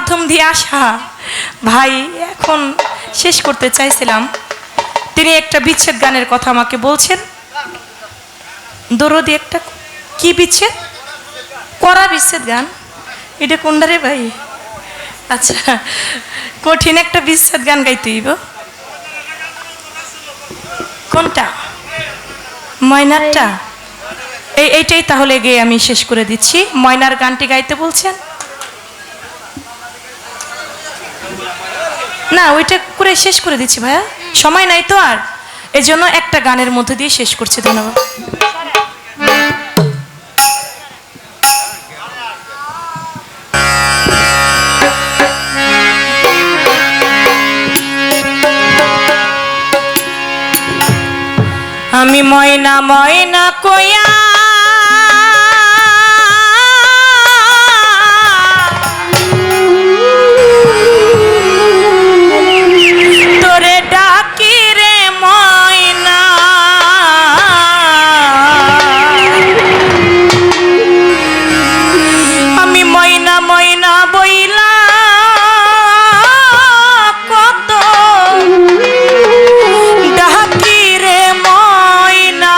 মাধ্যম দিয়ে আসা ভাই এখন শেষ করতে চাইছিলাম, তিনি একটা বিচ্ছেদ গানের কথা আমাকে বলছেন। দরদি একটা কি বিচ্ছেদ, করা বিচ্ছেদ গান, এটা কোনটা রে ভাই? আচ্ছা, কঠিন একটা বিচ্ছেদ গান গাইতে হইব। কোনটা? ময়নারটা? এইটাই তাহলে গিয়ে আমি শেষ করে দিচ্ছি। ময়নার গানটি গাইতে বলছেন না, ওইটা করে শেষ করে দিচ্ছি ভাইয়া, সময় নাই তো আর, এজন্য একটা গানের মধ্যে দিয়ে শেষ করছি। ধন্যবাদ। আমি ময়না ময়না কয়া তোরে ডাকি রে ময়না, আমি ময়না ময়না বইলা কত ডাকি রে ময়না,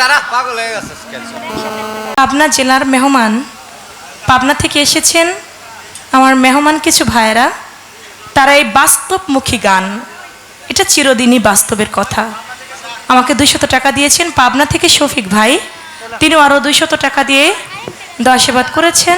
দাঁড়া পাগল হয়ে গেছে পাবনা জেলার মেহমান, পাবনা থেকে এসেছেন আমার মেহমান কিছু ভাইয়েরা, তারা এই বাস্তবমুখী গান, এটা চিরদিনই বাস্তবের কথা। আমাকে 200 টাকা দিয়েছেন পাবনা থেকে শফিক ভাই, তিনিও আরও 200 টাকা দিয়ে দোয়া আশীর্বাদ করেছেন।